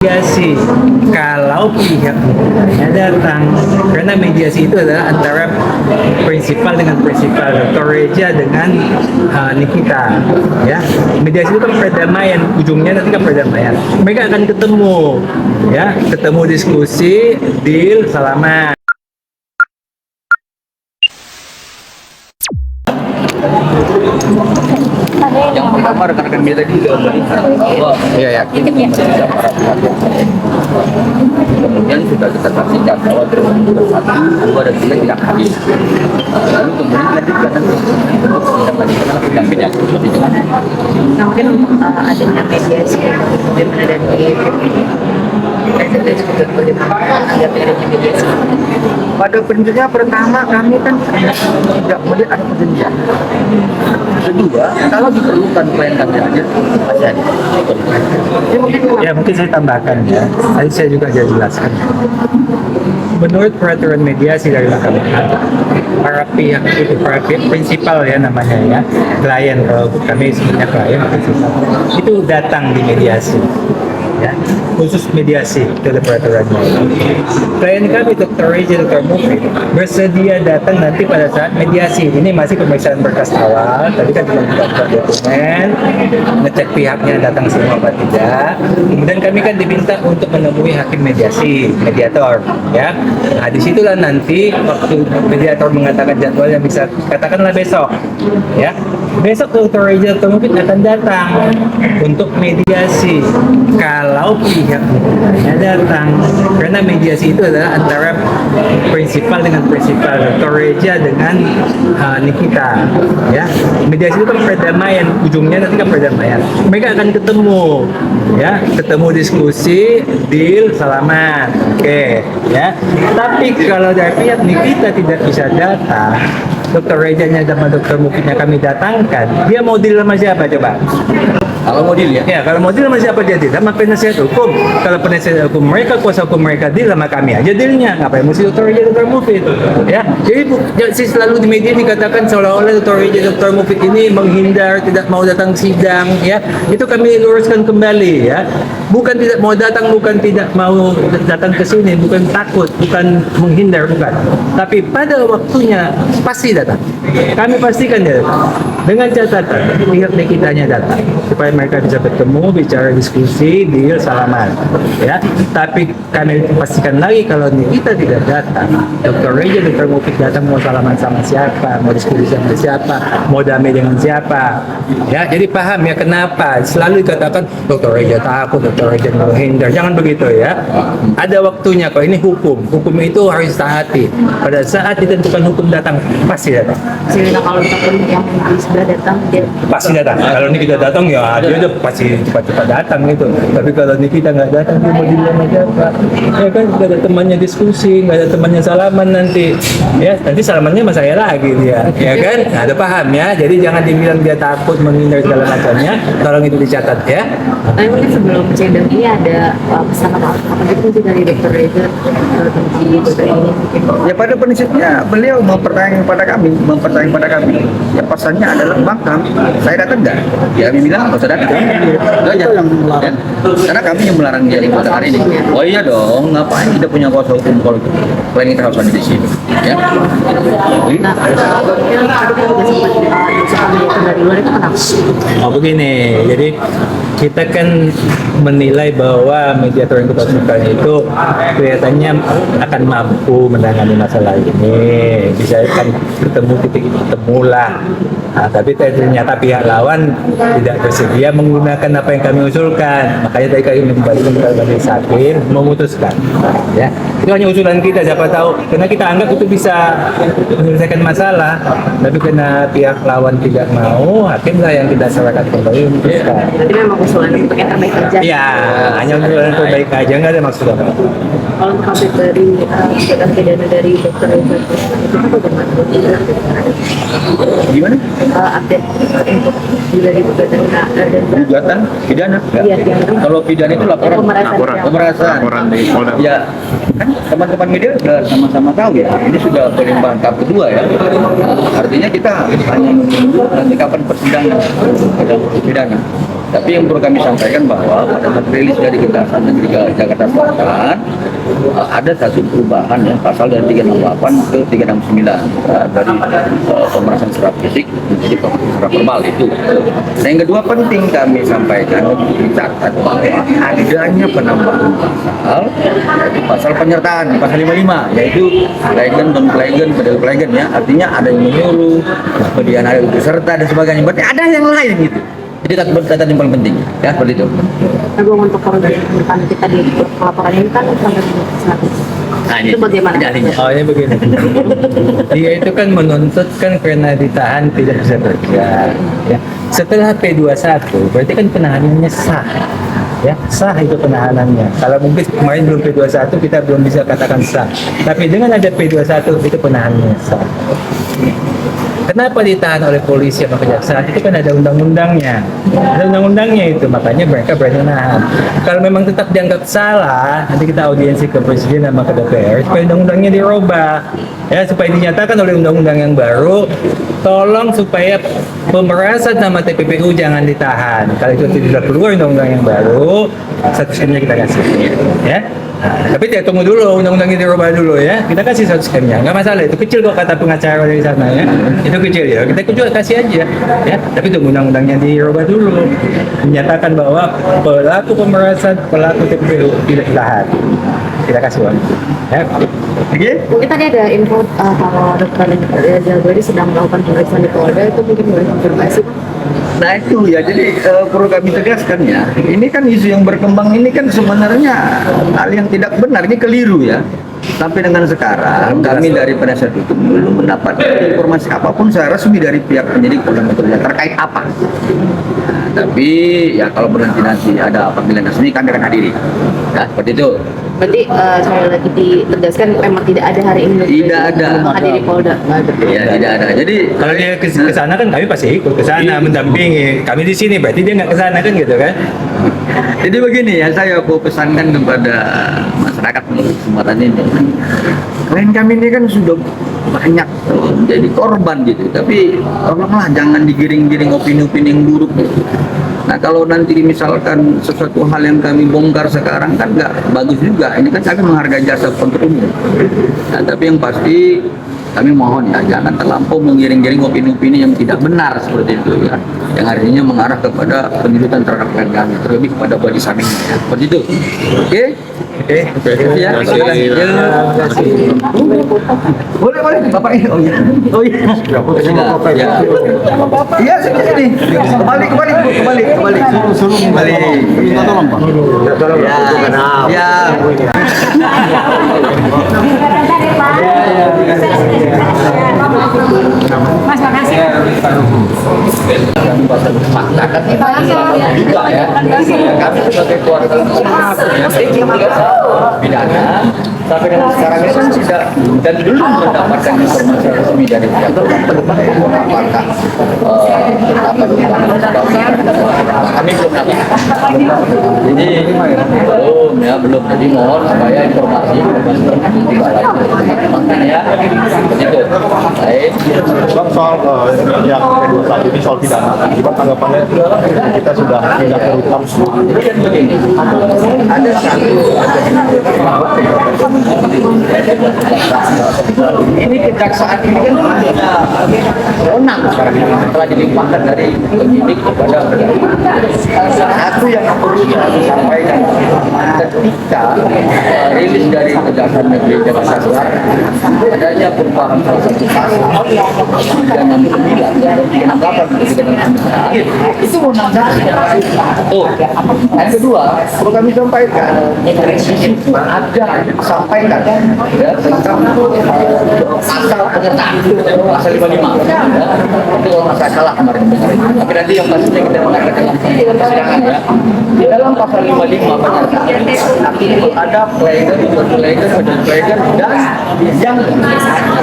mediasi kalau pihak mukanya datang, karena mediasi itu adalah antara prinsipal dengan prinsipal, Dr. Reja dengan Nikita, ya. Mediasi itu kan perdamaian, ujungnya nanti kan perdamaian. Mereka akan ketemu, ya, ketemu diskusi, deal, salaman. Yang pertama rekan-rekan media tadi sudah melihat bahwa yakin dengan para pihak yang lain. Kemudian sudah kita saksikan bahwa satu, dua dan tiga tidak hadir. Lalu kemudian dilanjutkan nanti untuk kita lanjutkan pendampingan seperti itu. Nah, mungkin adanya mediasi bagaimana dari PPD juga bagaimana adanya mediasi. Pada prinsipnya pertama kami kan tidak melihat ada perjanjian. Kedua, kalau diperlukan klien kami hadir, pasti ada. Ya mungkin saya tambahkan ya, tadi saya juga sudah jelaskan. Menurut peraturan mediasi dari Mahkamah Agung, para pihak itu, para pihak prinsipal ya namanya ya, klien, kalau kami sebenarnya klien prinsipal, itu datang di mediasi. Ya, khusus mediasi itu ada peraturannya. Klien kami Dr. Reja, Dr. Mufid bersedia datang nanti pada saat mediasi. Ini masih pemeriksaan berkas awal. Tadi kan cuma buka dokumen, ngecek pihaknya datang semua apa tidak. Kemudian kami kan diminta untuk menemui hakim mediasi, mediator. Ya, nah disitulah nanti waktu mediator mengatakan jadwalnya bisa katakanlah besok. Ya, besok Dr. Reja, Dr. Mufid akan datang untuk mediasi. Kalau pihak mukanya datang, karena mediasi itu adalah antara prinsipal dengan prinsipal, Dr. Reja dengan Nikita, ya. Mediasi itu kan perdamaian, ujungnya nanti kan perdamaian. Mereka akan ketemu, ya, ketemu diskusi, deal, salaman, oke, ya. Tapi kalau dari pihak Nikita tidak bisa datang, Dr. Reja-nya sama Dr. Mufidnya kami datangkan, dia mau deal sama siapa coba? Kalau mau deal ya? Ya, kalau mau deal sama siapa dia deal? Sama penasihat hukum. Kalau penasihat hukum mereka, kuasa hukum mereka deal sama kami aja dealnya. Ngapain mesti Dr. Reja, Dr. Mufid? Ya, jadi selalu di media dikatakan seolah-olah Dr. Reja, Dr. Mufid ini menghindar, tidak mau datang sidang. Ya, itu kami luruskan kembali. Ya, bukan tidak mau datang, bukan tidak mau datang ke sini, bukan takut, bukan menghindar, bukan. Tapi pada waktunya pasti datang. Kami pastikan dia datang. Dengan catatan pihak Nikitanya datang supaya mereka bisa bertemu, bicara diskusi, deal, salaman, ya. Tapi kami pastikan lagi kalau Nikita tidak datang, Dr. Reja, Dr. Mufid datang mau salaman sama siapa, mau diskusi sama siapa, mau damai dengan siapa, ya. Jadi paham ya kenapa selalu dikatakan Dr. Reja takut, Dr. Reja menghindar. Jangan begitu ya. Ada waktunya kok. Ini hukum. Hukum itu harus taati. Pada saat ditentukan hukum datang, pasti datang. Sehingga kalau misalkan yang sudah datang dia Pasti datang. Kalau Nikita datang ya dia udah pasti cepat-cepat datang gitu. Tapi kalau Nikita nggak datang dia mau deal sama siapa? Ya kan nggak ada temannya diskusi, nggak ada temannya salaman nanti. Ya nanti salamannya sama saya lagi dia. Ya kan? Nah, ada paham ya. Jadi jangan dibilang dia takut menghindar segala macamnya. Tolong itu dicatat ya. Tapi mungkin sebelum sidang ini ada pesan apa gitu sih dari Dr. Reja tentang dokter ini mungkin. Ya pada prinsipnya beliau mempertanyakan pada kami. Ya pasalnya adalah makam, saya datang enggak? Ya kami bilang nggak usah datang. Itu aja. Ya. Karena kami yang melarang dia pada hari ini. Oh iya dong, ngapain kita punya kuasa hukum kalau itu? Selain kita harus ada di sini. Ya. Nah, mungkin tadi kan juga sempat diusahakan itu dari luar itu kenapa? Oh begini, jadi kita kan menilai bahwa mediator yang kita sukai itu kelihatannya akan mampu menangani masalah ini, bisa kan ketemu titik temu lah. Nah, tapi ternyata pihak lawan tidak bersedia menggunakan apa yang kami usulkan. Makanya tadi kami kembali kepada majelis hakim memutuskan. Ya, itu hanya usulan kita. Siapa tahu, karena kita anggap itu bisa menyelesaikan masalah. Tapi karena pihak lawan tidak mau, hakim lah yang kita serahkan kembali memutuskan. Jadi memang usulan untuk yang terbaik aja. Ya, hanya usulan yang terbaik aja, nggak ada maksud apa. Kalau untuk update dari sidang pidana dari Dr. Reja itu apa bagaimana? Gimana? Update untuk dari gugatan dan Gugatan pidana? Iya, yang Kalau pidana itu laporan. Pemerasan. Di Polda. Ya, kan teman-teman media sudah sama-sama tahu ya. Ini sudah penyembahan tahap kedua ya. Artinya kita hanya menunggu nanti kapan persidangan dalam pidana. Tapi yang perlu kami sampaikan bahwa pada saat rilis dari Kejaksaan Negeri Jakarta Selatan ada satu perubahan ya, pasal dari 368 ke 369 dari pemerasan secara fisik menjadi pemerasan secara verbal itu. Nah, yang kedua penting kami sampaikan dicatat bahwa adanya penambahan pasal yaitu pasal penyertaan pasal 55 yaitu plegen, non plegen, pedal plegen ya, artinya ada yang menyuruh, kemudian ada yang berserta dan sebagainya. Berarti ada yang lain gitu. Jadi catatan yang paling penting ya seperti itu. Tapi untuk korban depan kita di pelaporan ini kan sampai 100. Itu bagaimana? Oh ya begini. Dia itu kan menuntut kan karena ditahan tidak bisa kerja. Ya. Setelah P21 berarti kan penahanannya sah. Ya, sah itu penahanannya. Kalau mungkin kemarin belum P21 kita belum bisa katakan sah. Tapi dengan ada P21 itu penahanannya sah. Kenapa ditahan oleh polisi atau kejaksaan? Itu kan ada undang-undangnya. Ada undang-undangnya itu, makanya mereka berani nahan. Kalau memang tetap dianggap salah, nanti kita audiensi ke Presiden sama ke DPR, supaya undang-undangnya dirubah. Ya, supaya dinyatakan oleh undang-undang yang baru, tolong supaya pemerasan sama TPPU jangan ditahan. Kalau itu tidak keluar undang-undang yang baru, satu M-nya kita kasih. Ya. Nah, tapi dia tunggu dulu, undang-undangnya dirubah dulu ya. Kita kasih 100 M-nya, nggak masalah. Itu kecil kok kata pengacara dari sana ya. Itu kecil ya, kita juga kasih aja ya. Tapi tunggu undang-undangnya dirubah dulu. Menyatakan bahwa pelaku pemerasan, pelaku TPPU tidak ditahan. Kita kasih uang. Ya. Oke? Mungkin tadi ada info kalau Dr. Jalbari sedang melakukan pemeriksaan di Polda, itu mungkin boleh konfirmasi Pak? Nah itu ya, jadi perlu kami tegaskan ya. Ini kan isu yang berkembang ini kan sebenarnya hal yang tidak benar, ini keliru ya. Sampai dengan sekarang kami dari penasihat hukum belum mendapat informasi apapun secara resmi dari pihak penyidik Polda Metro Jaya terkait apa. Nah, tapi ya kalau nanti ada panggilan resmi kami akan hadiri. Ya seperti itu. Berarti sekali lagi ditegaskan memang tidak ada hari ini. Tidak ada. Menghadiri Polda. Ya tidak ada. Jadi Kalau dia ke sana kan kami pasti ikut ke sana mendampingi. Kami di sini berarti dia nggak ke sana kan gitu kan? Jadi begini ya, saya mau pesankan kepada masyarakat melalui kesempatan ini. Klien kami ini kan sudah banyak menjadi korban gitu, tapi tolonglah jangan digiring-giring opini-opini yang buruk gitu. Nah kalau nanti misalkan sesuatu hal yang kami bongkar sekarang kan nggak bagus juga. Ini kan kami menghargai jasa penuntut umum. Nah tapi yang pasti kami mohon ya jangan terlampau mengiring-giring opini-opini yang tidak benar seperti itu ya, yang artinya mengarah kepada penuntutan terhadap klien kami, terlebih kepada body shaming ya. Seperti itu. Oke? Oke. Ya. Boleh Bapak ini. Oh iya. Ya. Iya sini. Kembali. Minta tolong Pak. Ya. Mas, makasih. Kami pasal masyarakat juga ya. Kami sebagai keluarga pidana sampai dengan sekarang ini tidak dan belum mendapatkan informasi resmi dari pihak apakah kami belum dapat. Jadi belum. Jadi mohon supaya informasi tidak lagi ya. Begitu. Baik. Bang, soal yang kedua ini soal pidana, gimana tanggapannya? Kita sudah pindah ke rutan semua. Ada satu ini kejaksaan ini kan punya wewenang sekarang ini setelah dilimpahkan dari penyidik kepada satu yang perlu disampaikan ketika rilis dari Kejaksaan Negeri Jakarta Selatan adanya perubahan salah satu pasal yang 69 dan 38 itu wewenang tuh. Yang kedua perlu kami sampaikan ada sampaikan ya tentang pasal penyertaan pasal 55 ya. Itu kalau nggak salah kemarin dengar. Tapi nanti yang pastinya kita mengatakan dalam persidangan ya, di dalam pasal 55 penyertaan itu ada pleger dan yang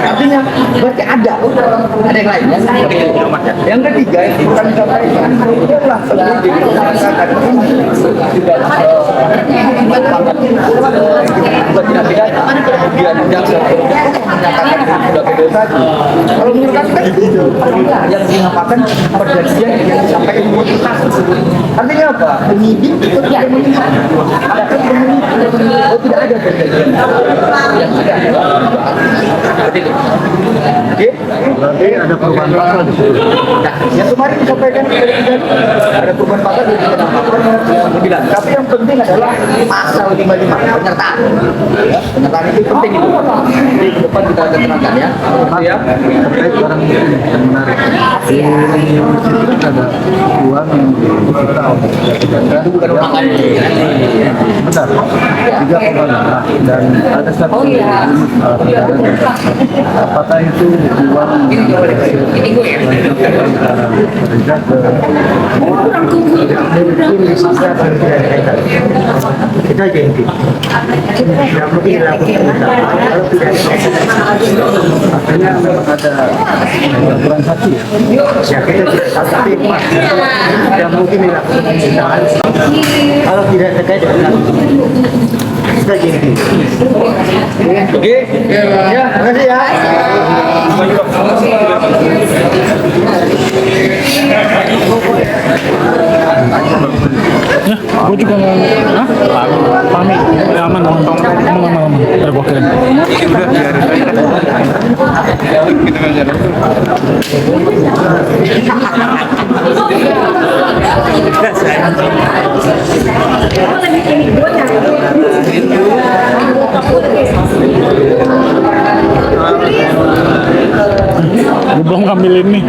artinya berarti ada yang lain ya. Yang ketiga itu kami sampaikan itulah penyidik mengatakan ini sudah tidak pidana, kemudian jaksa menyatakan itu sebagai dari tadi. Kalau menurut kami kan itu yang dinamakan perjanjian yang disampaikan motivasi. Artinya apa? Penyidik itu tidak menyidik. Ada kan penyidik? Oh tidak ada perjanjian. Yang ada. Seperti itu. Oke? Berarti ada perubahan pasal di situ. Nah, yang kemarin disampaikan ada perubahan pasal di sembilan. Tapi yang penting adalah pasal 55 penyertaan. Ya, penyertaan itu penting itu. Jadi ke depan kita akan terangkan ya. Ya. Terkait barang bukti yang menarik. Di situ ada uang yang disita oleh Itu bukan uang kan? benar 3,5 dan ada satu Oh iya. apakah itu uang yang hasil kerja ke Kita aja yang tidak mungkin dilakukan kalau tidak akhirnya memang ada laporan saksi ya. ya kita tidak tahu tapi tidak mungkin dilakukan pemerintahan kalau tidak terkait dengan kita jadi Oke. Ya, terima kasih ya. Gue juga nggak, pamit, aman, ada gue kirim. Gue belum ngambil ini.